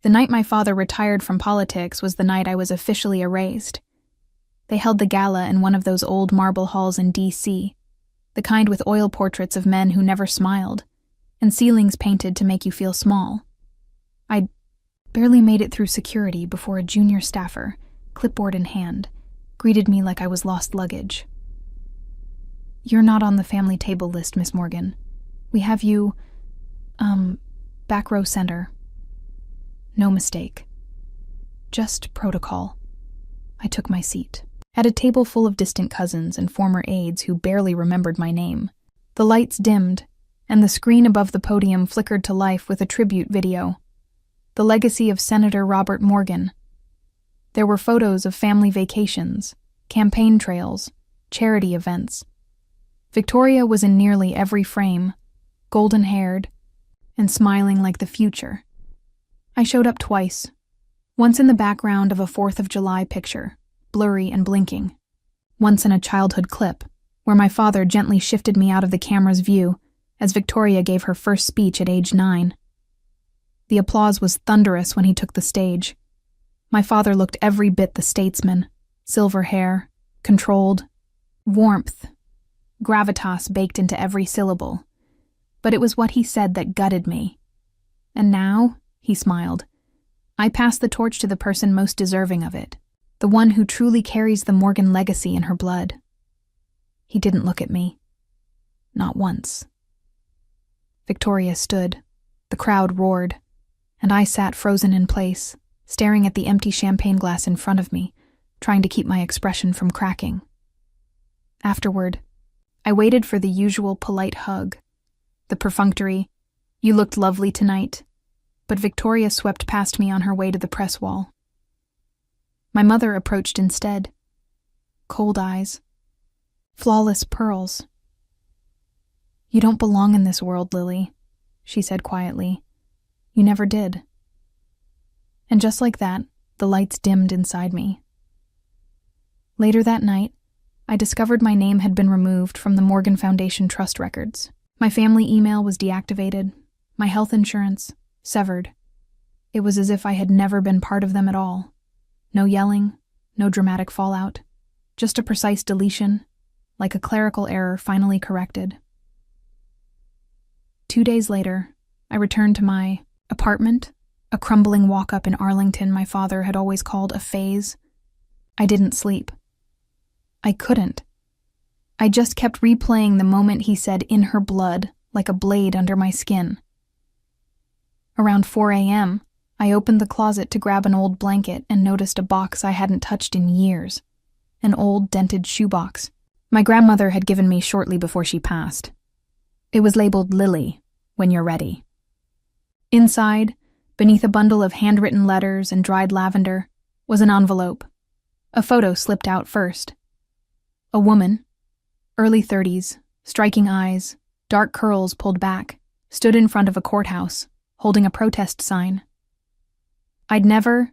The night my father retired from politics was the night I was officially erased. They held the gala in one of those old marble halls in D.C., the kind with oil portraits of men who never smiled, and ceilings painted to make you feel small. I'd barely made it through security before a junior staffer, clipboard in hand, greeted me like I was lost luggage. "You're not on the family table list, Miss Morgan. We have you, back row center." No mistake. Just protocol. I took my seat. At a table full of distant cousins and former aides who barely remembered my name. The lights dimmed, and the screen above the podium flickered to life with a tribute video. The legacy of Senator Robert Morgan. There were photos of family vacations, campaign trails, charity events. Victoria was in nearly every frame, golden-haired, and smiling like the future. I showed up twice, once in the background of a 4th of July picture, blurry and blinking, once in a childhood clip, where my father gently shifted me out of the camera's view as Victoria gave her first speech at age 9. The applause was thunderous when he took the stage. My father looked every bit the statesman, silver hair, controlled, warmth, gravitas baked into every syllable. But it was what he said that gutted me. And now, he smiled, I pass the torch to the person most deserving of it, the one who truly carries the Morgan legacy in her blood. He didn't look at me. Not once. Victoria stood. The crowd roared, and I sat frozen in place, staring at the empty champagne glass in front of me, trying to keep my expression from cracking. Afterward, I waited for the usual polite hug, the perfunctory, "You looked lovely tonight," but Victoria swept past me on her way to the press wall. My mother approached instead. Cold eyes. Flawless pearls. "You don't belong in this world, Lily," she said quietly. "You never did." And just like that, the lights dimmed inside me. Later that night, I discovered my name had been removed from the Morgan Foundation trust records. My family email was deactivated, my health insurance severed. It was as if I had never been part of them at all. No yelling, no dramatic fallout, just a precise deletion, like a clerical error finally corrected. 2 days later, I returned to my apartment, a crumbling walk-up in Arlington my father had always called a phase. I didn't sleep. I couldn't. I just kept replaying the moment he said "in her blood" like a blade under my skin. Around 4 a.m., I opened the closet to grab an old blanket and noticed a box I hadn't touched in years. An old dented shoebox my grandmother had given me shortly before she passed. It was labeled "Lily, when you're ready." Inside, beneath a bundle of handwritten letters and dried lavender, was an envelope. A photo slipped out first. A woman, early 30s, striking eyes, dark curls pulled back, stood in front of a courthouse, holding a protest sign. I'd never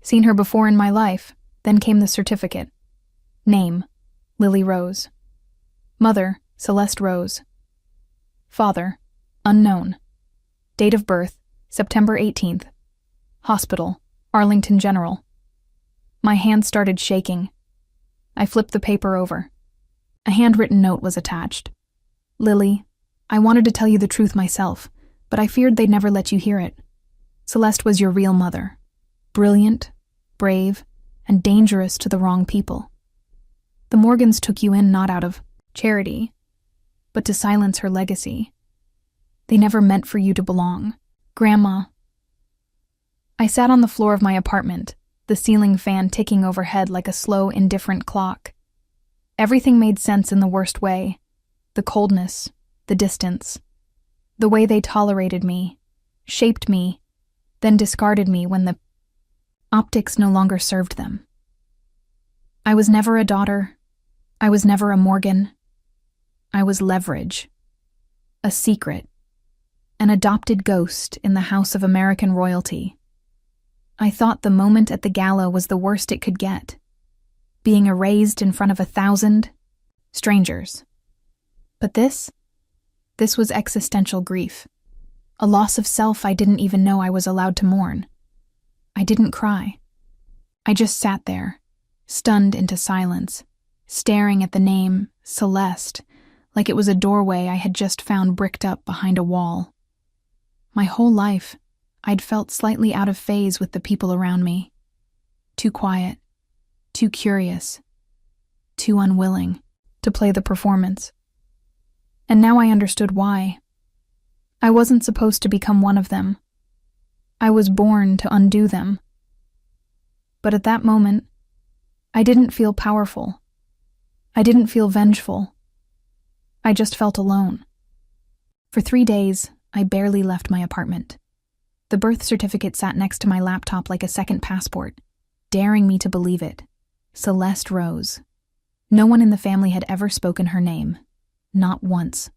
seen her before in my life. Then came the certificate. Name, Lily Rose. Mother, Celeste Rose. Father, unknown. Date of birth, September 18th. Hospital, Arlington General. My hand started shaking. I flipped the paper over. A handwritten note was attached. "Lily, I wanted to tell you the truth myself, but I feared they'd never let you hear it. Celeste was your real mother. Brilliant, brave, and dangerous to the wrong people. The Morgans took you in not out of charity, but to silence her legacy. They never meant for you to belong. Grandma." I sat on the floor of my apartment, the ceiling fan ticking overhead like a slow, indifferent clock. Everything made sense in the worst way. The coldness, the distance, the way they tolerated me, shaped me, then discarded me when the optics no longer served them. I was never a daughter. I was never a Morgan. I was leverage, a secret, an adopted ghost in the house of American royalty. I thought the moment at the gala was the worst it could get, being erased in front of 1,000 strangers. But this was existential grief, a loss of self I didn't even know I was allowed to mourn. I didn't cry. I just sat there, stunned into silence, staring at the name Celeste like it was a doorway I had just found bricked up behind a wall. My whole life, I'd felt slightly out of phase with the people around me. Too quiet, too curious, too unwilling to play the performance. And now I understood why. I wasn't supposed to become one of them. I was born to undo them. But at that moment, I didn't feel powerful. I didn't feel vengeful. I just felt alone. For 3 days, I barely left my apartment. The birth certificate sat next to my laptop like a second passport, daring me to believe it. Celeste Rose. No one in the family had ever spoken her name. Not once.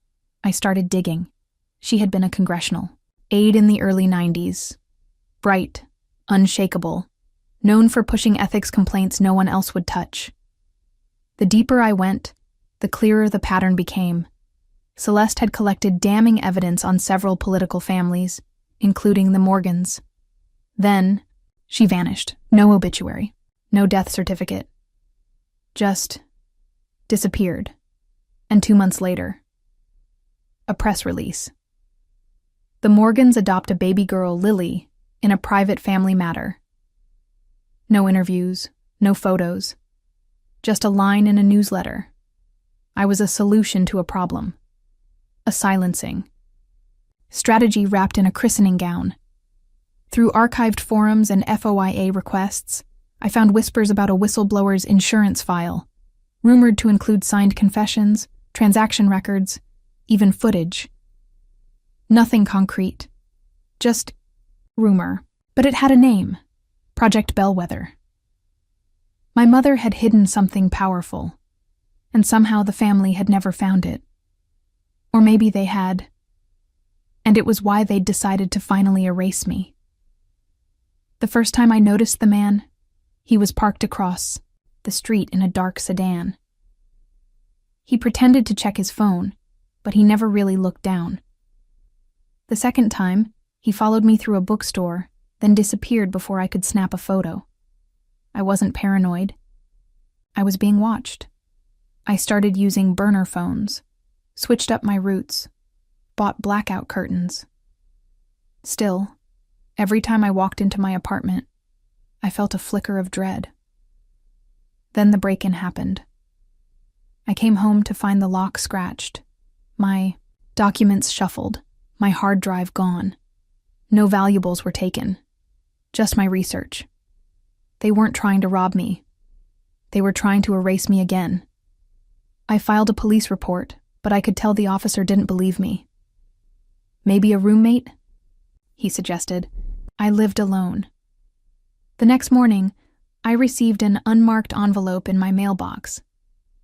I started digging. She had been a congressional aide in the early 90s. Bright, unshakable, known for pushing ethics complaints no one else would touch. The deeper I went, the clearer the pattern became. Celeste had collected damning evidence on several political families, including the Morgans. Then, she vanished. No obituary, no death certificate. Just disappeared. And 2 months later, a press release. The Morgans adopt a baby girl, Lily, in a private family matter. No interviews, no photos, just a line in a newsletter. I was a solution to a problem. A silencing strategy wrapped in a christening gown. Through archived forums and FOIA requests, I found whispers about a whistleblower's insurance file, rumored to include signed confessions, transaction records, even footage. Nothing concrete, just rumor. But it had a name: Project Bellwether. My mother had hidden something powerful, and somehow the family had never found it. Or maybe they had, and it was why they'd decided to finally erase me. The first time I noticed the man, he was parked across the street in a dark sedan. He pretended to check his phone, but he never really looked down. The second time, he followed me through a bookstore, then disappeared before I could snap a photo. I wasn't paranoid. I was being watched. I started using burner phones, switched up my routes, bought blackout curtains. Still, every time I walked into my apartment, I felt a flicker of dread. Then the break-in happened. I came home to find the lock scratched, my documents shuffled, my hard drive gone. No valuables were taken, just my research. They weren't trying to rob me. They were trying to erase me again. I filed a police report, but I could tell the officer didn't believe me. Maybe a roommate? He suggested. I lived alone. The next morning, I received an unmarked envelope in my mailbox.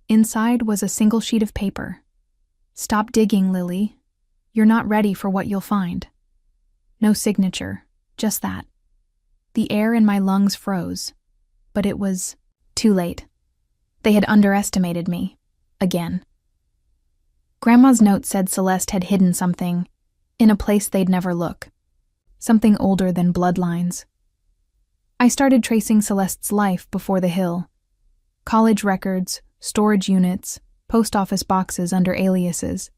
Inside was a single sheet of paper. Stop digging, Lily. You're not ready for what you'll find. No signature, just that. The air in my lungs froze, but it was too late. They had underestimated me, again. Grandma's note said Celeste had hidden something in a place they'd never look, something older than bloodlines. I started tracing Celeste's life before the hill. College records, storage units, post office boxes under aliases,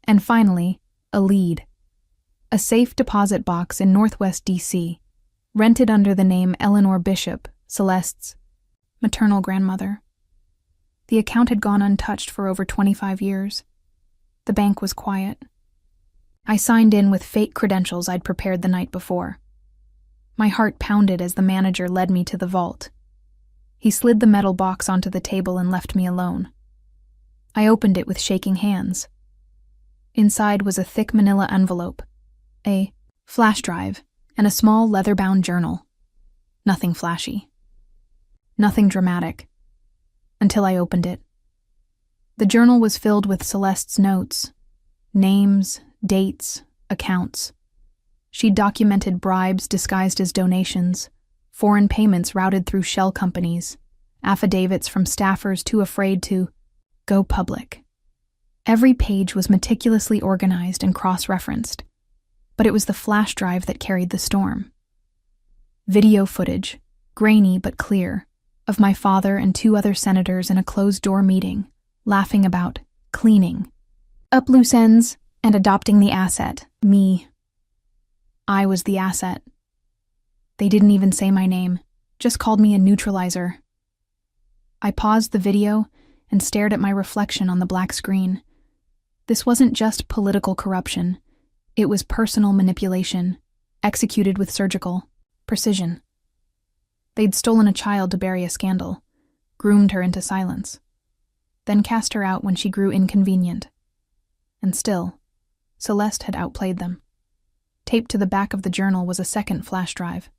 and finally, a lead. A safe deposit box in Northwest D.C., rented under the name Eleanor Bishop, Celeste's maternal grandmother. The account had gone untouched for over 25 years. The bank was quiet. I signed in with fake credentials I'd prepared the night before. My heart pounded as the manager led me to the vault. He slid the metal box onto the table and left me alone. I opened it with shaking hands. Inside was a thick manila envelope, a flash drive, and a small leather-bound journal. Nothing flashy. Nothing dramatic. Until I opened it. The journal was filled with Celeste's notes. Names, dates, accounts. She'd documented bribes disguised as donations, foreign payments routed through shell companies, affidavits from staffers too afraid to go public. Every page was meticulously organized and cross-referenced, but it was the flash drive that carried the storm. Video footage, grainy but clear, of my father and two other senators in a closed-door meeting, laughing about cleaning up loose ends and adopting the asset, me. I was the asset. They didn't even say my name, just called me a neutralizer. I paused the video and stared at my reflection on the black screen. This wasn't just political corruption. It was personal manipulation, executed with surgical precision. They'd stolen a child to bury a scandal, groomed her into silence, then cast her out when she grew inconvenient. And still, Celeste had outplayed them. Taped to the back of the journal was a second flash drive.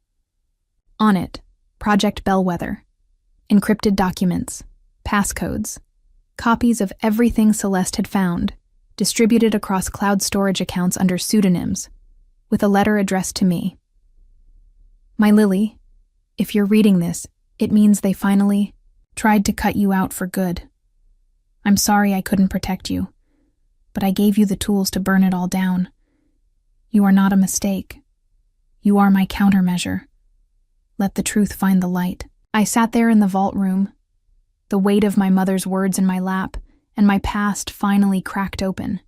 On it, Project Bellwether, encrypted documents, passcodes, copies of everything Celeste had found, distributed across cloud storage accounts under pseudonyms, with a letter addressed to me. My Lily, if you're reading this, it means they finally tried to cut you out for good. I'm sorry I couldn't protect you, but I gave you the tools to burn it all down. You are not a mistake. You are my countermeasure. Let the truth find the light. I sat there in the vault room, the weight of my mother's words in my lap, and my past finally cracked open.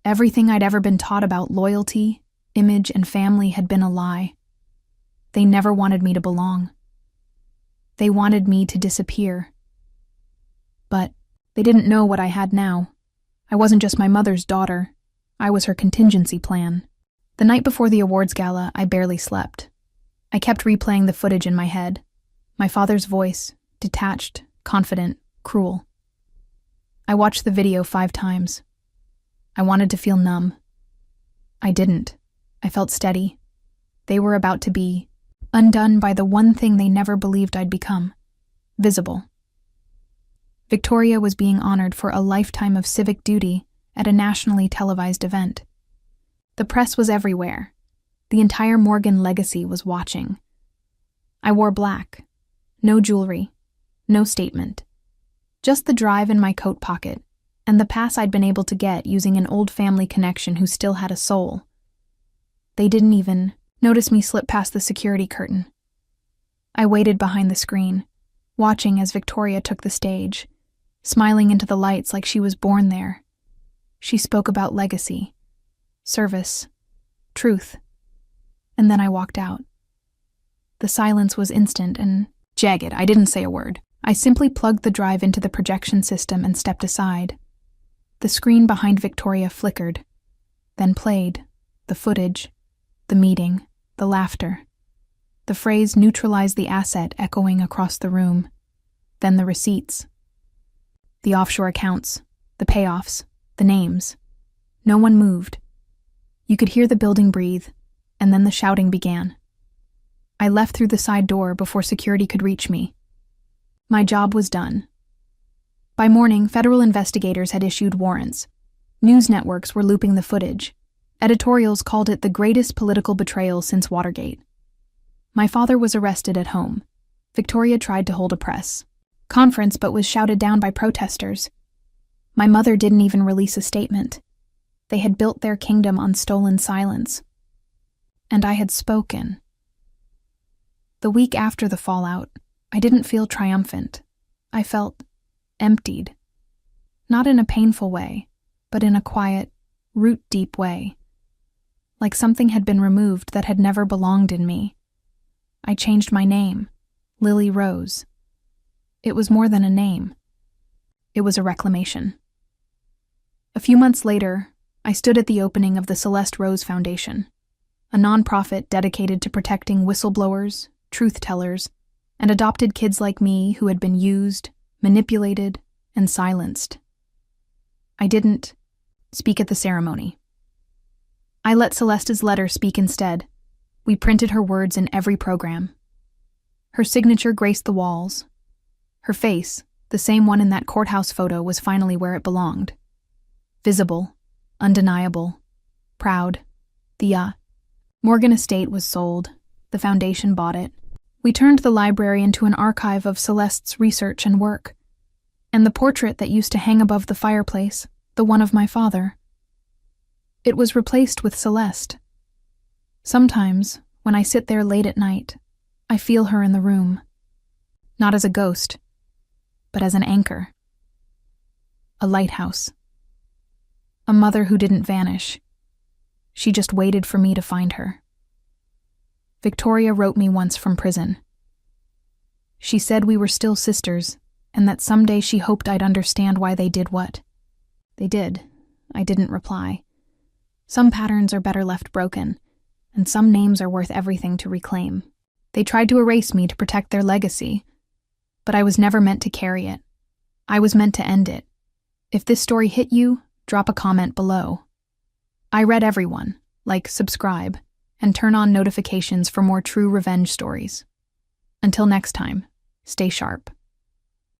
Everything I'd ever been taught about loyalty, image, and family had been a lie. They never wanted me to belong. They wanted me to disappear. But they didn't know what I had now. I wasn't just my mother's daughter. I was her contingency plan. The night before the awards gala, I barely slept. I kept replaying the footage in my head. My father's voice, detached, confident, cruel. I watched the video 5 times. I wanted to feel numb. I didn't. I felt steady. They were about to be undone by the one thing they never believed I'd become: visible. Victoria was being honored for a lifetime of civic duty at a nationally televised event. The press was everywhere. The entire Morgan legacy was watching. I wore black. No jewelry. No statement. Just the drive in my coat pocket, and the pass I'd been able to get using an old family connection who still had a soul. They didn't even notice me slip past the security curtain. I waited behind the screen, watching as Victoria took the stage, smiling into the lights like she was born there. She spoke about legacy, service, truth, and then I walked out. The silence was instant and jagged. I didn't say a word. I simply plugged the drive into the projection system and stepped aside. The screen behind Victoria flickered, then played, the footage, the meeting, the laughter. The phrase "neutralize the asset" echoing across the room. Then the receipts. The offshore accounts, the payoffs, the names. No one moved. You could hear the building breathe, and then the shouting began. I left through the side door before security could reach me. My job was done. By morning, federal investigators had issued warrants. News networks were looping the footage. Editorials called it the greatest political betrayal since Watergate. My father was arrested at home. Victoria tried to hold a press conference but was shouted down by protesters. My mother didn't even release a statement. They had built their kingdom on stolen silence. And I had spoken. The week after the fallout, I didn't feel triumphant. I felt emptied. Not in a painful way, but in a quiet, root-deep way. Like something had been removed that had never belonged in me. I changed my name, Lily Rose. It was more than a name. It was a reclamation. A few months later, I stood at the opening of the Celeste Rose Foundation, a nonprofit dedicated to protecting whistleblowers, truth-tellers, and adopted kids like me who had been used, manipulated, and silenced. I didn't speak at the ceremony. I let Celeste's letter speak instead. We printed her words in every program. Her signature graced the walls. Her face, the same one in that courthouse photo, was finally where it belonged. Visible, undeniable, proud. The Morgan estate was sold. The foundation bought it. We turned the library into an archive of Celeste's research and work. And the portrait that used to hang above the fireplace, the one of my father. It was replaced with Celeste. Sometimes, When I sit there late at night, I feel her in the room. Not as a ghost, but as an anchor. A lighthouse. A mother who didn't vanish. She just waited for me to find her. Victoria wrote me once from prison. She said we were still sisters, and that someday she hoped I'd understand why they did what they did. I didn't reply. Some patterns are better left broken, and some names are worth everything to reclaim. They tried to erase me to protect their legacy, but I was never meant to carry it. I was meant to end it. If this story hit you, drop a comment below. I read everyone. Like, subscribe, and turn on notifications for more true revenge stories. Until next time, stay sharp.